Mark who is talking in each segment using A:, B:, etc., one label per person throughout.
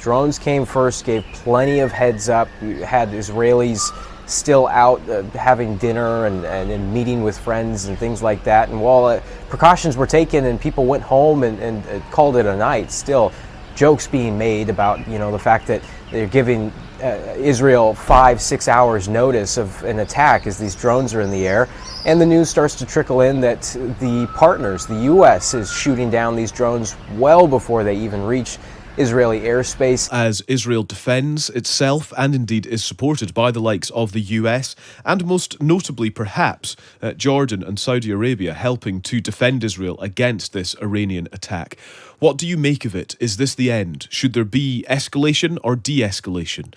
A: drones came first, gave plenty of heads up. We had Israelis still out having dinner and meeting with friends and things like that. And while precautions were taken and people went home and called it a night, still jokes being made about, the fact that they're giving Israel 5-6 hours notice of an attack as these drones are in the air. And the news starts to trickle in that the partners, the U.S., is shooting down these drones well before they even reach Israeli airspace.
B: As Israel defends itself and indeed is supported by the likes of the US and most notably perhaps Jordan and Saudi Arabia helping to defend Israel against this Iranian attack. What do you make of it? Is this the end? Should there be escalation or de-escalation?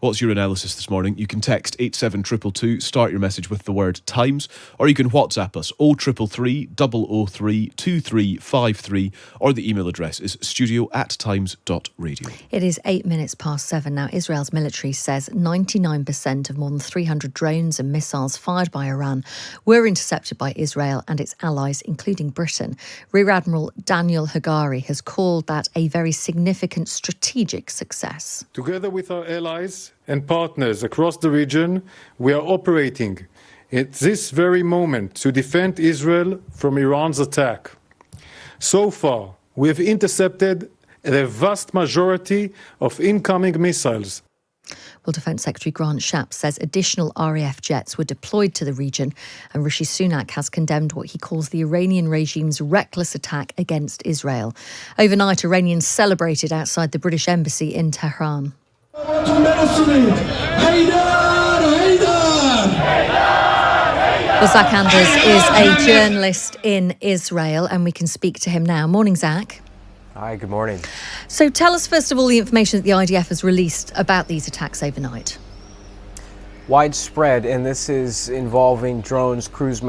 B: What's your analysis this morning? You can text 87222, start your message with the word Times, or you can WhatsApp us 0333 003 2353, or the email address is studio@times.radio.
C: It is 8 minutes past 7 now. Israel's military says 99% of more than 300 drones and missiles fired by Iran were intercepted by Israel and its allies, including Britain. Rear Admiral Daniel Hagari has called that a very significant strategic success.
D: Together with our allies and partners across the region, we are operating at this very moment to defend Israel from Iran's attack. So far, we have intercepted the vast majority of incoming missiles.
C: Well, Defence Secretary Grant Shapps says additional RAF jets were deployed to the region, and Rishi Sunak has condemned what he calls the Iranian regime's reckless attack against Israel. Overnight, Iranians celebrated outside the British Embassy in Tehran. Well, Zach Anders is a journalist in Israel, and we can speak to him now. Morning, Zach.
A: Hi, good morning.
C: So tell us, first of all, the information that the IDF has released about these attacks overnight.
A: Widespread, and this is involving drones, cruise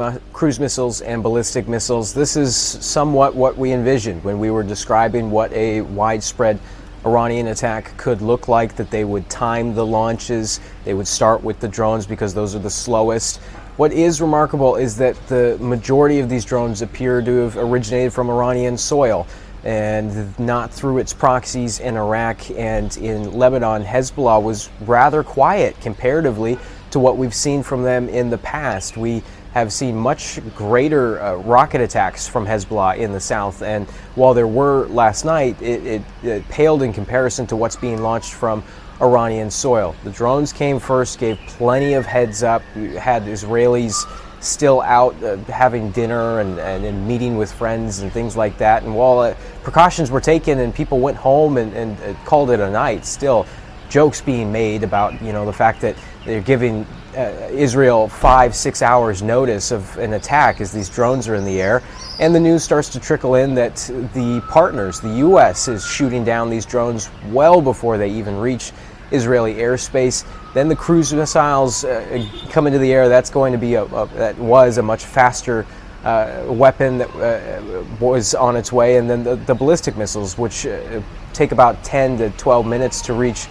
A: missiles, and ballistic missiles. This is somewhat what we envisioned when we were describing what a widespread Iranian attack could look like, that they would time the launches, they would start with the drones because those are the slowest. What is remarkable is that the majority of these drones appear to have originated from Iranian soil and not through its proxies in Iraq and in Lebanon. Hezbollah was rather quiet comparatively to what we've seen from them in the past. We have seen much greater rocket attacks from Hezbollah in the south, and while there were last night, it paled in comparison to what's being launched from Iranian soil. The drones came first, gave plenty of heads up. We had Israelis still out having dinner and meeting with friends and things like that. And while precautions were taken and people went home and called it a night, still jokes being made about, the fact that they're giving Israel 5-6 hours notice of an attack as these drones are in the air. And the news starts to trickle in that the partners, the U.S., is shooting down these drones well before they even reach Israeli airspace. Then the cruise missiles come into the air. That's going to be that was a much faster weapon that was on its way. And then the ballistic missiles, which take about 10 to 12 minutes to reach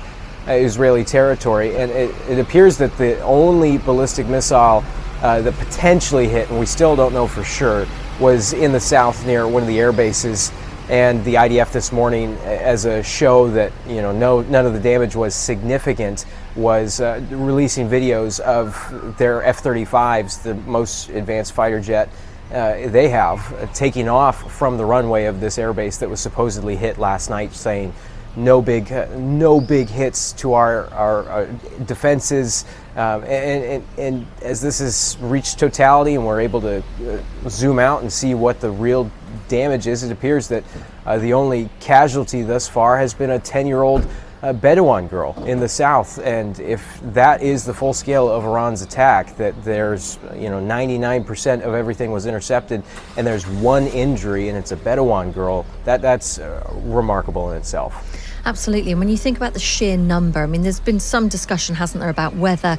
A: Israeli territory. And it appears that the only ballistic missile that potentially hit, and we still don't know for sure, was in the south near one of the air bases. And the IDF this morning, as a show that none of the damage was significant, was releasing videos of their F-35s, the most advanced fighter jet they have, taking off from the runway of this airbase that was supposedly hit last night, saying no big hits to our defenses. And as this has reached totality and we're able to zoom out and see what the real damage is, it appears that the only casualty thus far has been a 10-year-old Bedouin girl in the south. And if that is the full scale of Iran's attack, that there's 99% of everything was intercepted and there's one injury and it's a Bedouin girl, that's remarkable in itself.
C: Absolutely. And when you think about the sheer number, there's been some discussion, hasn't there, about whether,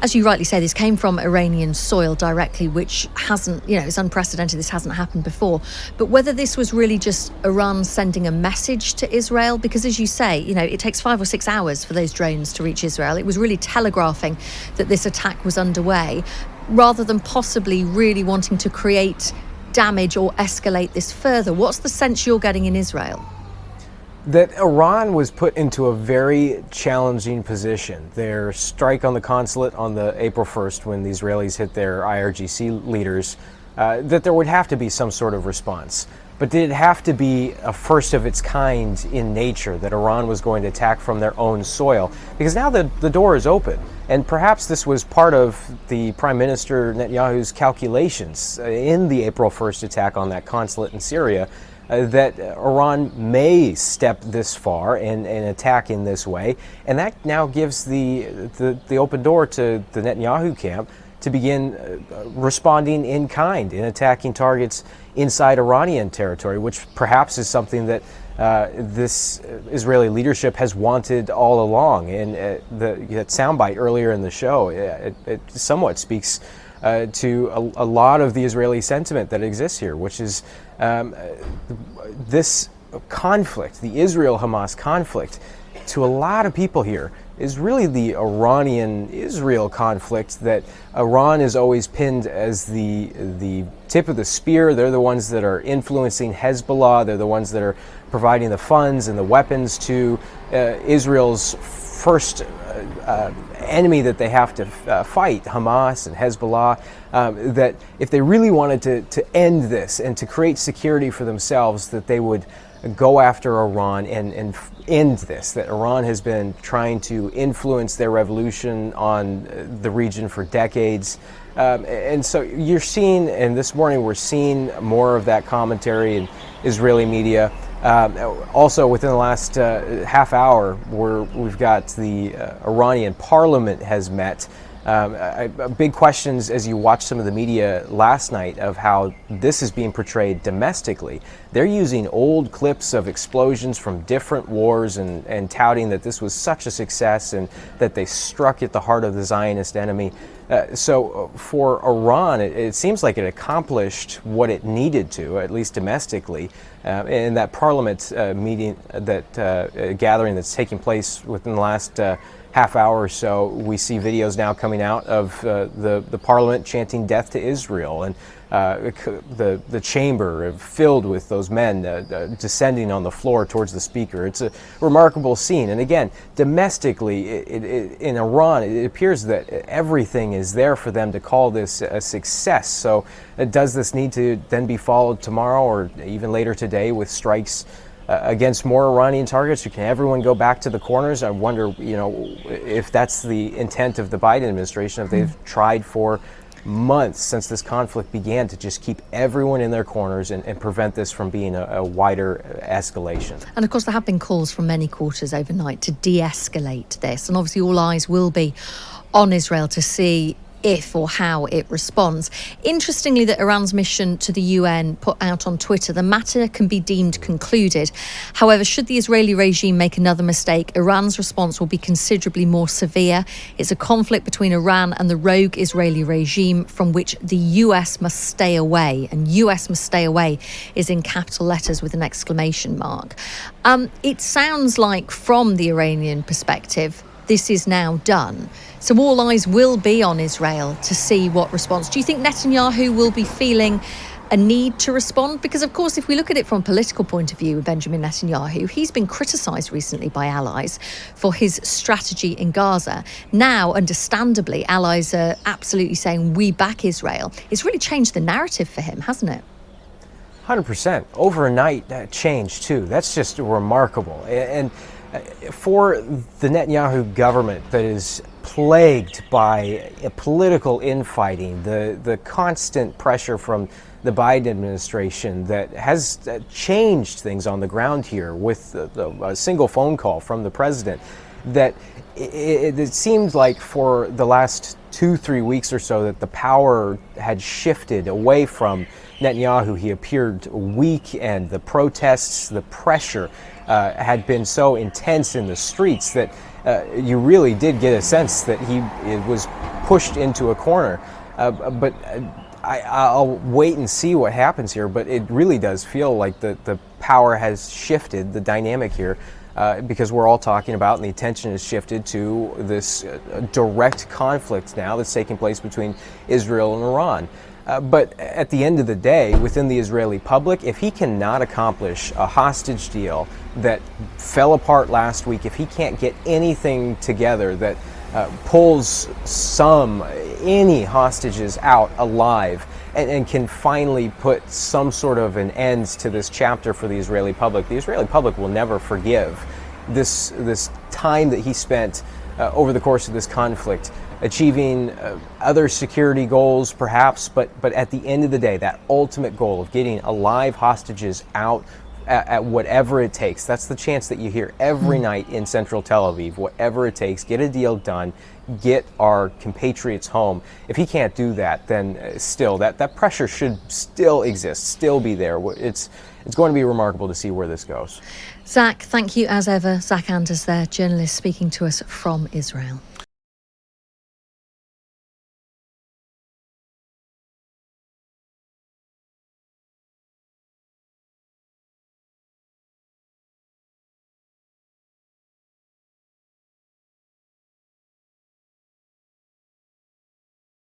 C: as you rightly say, this came from Iranian soil directly, which hasn't, it's unprecedented. This hasn't happened before. But whether this was really just Iran sending a message to Israel, because as you say, it takes 5 or 6 hours for those drones to reach Israel. It was really telegraphing that this attack was underway, rather than possibly really wanting to create damage or escalate this further. What's the sense you're getting in Israel?
A: that Iran was put into a very challenging position. Their strike on the consulate on the April 1st, when the Israelis hit their IRGC leaders, that there would have to be some sort of response. But did it have to be a first of its kind in nature, that Iran was going to attack from their own soil? Because now the door is open. And perhaps this was part of the Prime Minister Netanyahu's calculations in the April 1st attack on that consulate in Syria, that Iran may step this far and attack in this way. And that now gives the open door to the Netanyahu camp to begin responding in kind, in attacking targets inside Iranian territory, which perhaps is something that this Israeli leadership has wanted all along. And that soundbite earlier in the show, it somewhat speaks to a lot of the Israeli sentiment that exists here, which is this conflict, the Israel-Hamas conflict, to a lot of people here is really the Iranian-Israel conflict that Iran is always pinned as the tip of the spear. They're the ones that are influencing Hezbollah. They're the ones that are providing the funds and the weapons to Israel's first enemy that they have to fight, Hamas and Hezbollah. That if they really wanted to end this and to create security for themselves, that they would go after Iran and end this, that Iran has been trying to influence their revolution on the region for decades. And so you're seeing, and this morning we're seeing more of that commentary in Israeli media. Also, within the last half hour, we've got the Iranian parliament has met. Big questions as you watch some of the media last night of how this is being portrayed domestically. They're using old clips of explosions from different wars and touting that this was such a success and that they struck at the heart of the Zionist enemy. So for Iran, it seems like it accomplished what it needed to, at least domestically, in that parliament meeting, that gathering that's taking place within the last half hour or so. We see videos now coming out of the parliament chanting death to Israel, and the chamber filled with those men descending on the floor towards the speaker. It's a remarkable scene. And again, domestically, in Iran, it appears that everything is there for them to call this a success. So does this need to then be followed tomorrow or even later today with strikes against more Iranian targets? Or can everyone go back to the corners? I wonder, if that's the intent of the Biden administration, if they've tried for months since this conflict began to just keep everyone in their corners and prevent this from being a wider escalation.
C: And of course, there have been calls from many quarters overnight to de-escalate this. And obviously all eyes will be on Israel to see if or how it responds. Interestingly, that Iran's mission to the UN put out on Twitter, the matter can be deemed concluded. However, should the Israeli regime make another mistake, Iran's response will be considerably more severe. It's a conflict between Iran and the rogue Israeli regime from which the US must stay away. And US must stay away is in capital letters with an exclamation mark. It sounds like from the Iranian perspective, this is now done. So all eyes will be on Israel to see what response. Do you think Netanyahu will be feeling a need to respond? Because, of course, if we look at it from a political point of view, Benjamin Netanyahu, he's been criticised recently by allies for his strategy in Gaza. Now, understandably, allies are absolutely saying, we back Israel. It's really changed the narrative for him, hasn't it?
A: 100%. Overnight change, too. That's just remarkable. And for the Netanyahu government that is plagued by political infighting, the constant pressure from the Biden administration that has changed things on the ground here with a single phone call from the president, that it seemed like for the last 2-3 weeks or so that the power had shifted away from Netanyahu. He appeared weak, and the protests, the pressure had been so intense in the streets that you really did get a sense that he was pushed into a corner. But I'll wait and see what happens here. But it really does feel like the power has shifted, the dynamic here, because we're all talking about, and the attention has shifted to this direct conflict now that's taking place between Israel and Iran. But at the end of the day, within the Israeli public, if he cannot accomplish a hostage deal that fell apart last week, if he can't get anything together that pulls any hostages out alive, and can finally put some sort of an end to this chapter for the Israeli public will never forgive this time that he spent over the course of this conflict, achieving other security goals perhaps, but at the end of the day, that ultimate goal of getting alive hostages out at whatever it takes. That's the chance that you hear every night in central Tel Aviv. Whatever it takes, get a deal done, get our compatriots home. If he can't do that, then still that pressure should still exist, still be there. It's going to be remarkable to see where this goes.
C: Zach, thank you as ever. Zach Anders there, journalist speaking to us from Israel.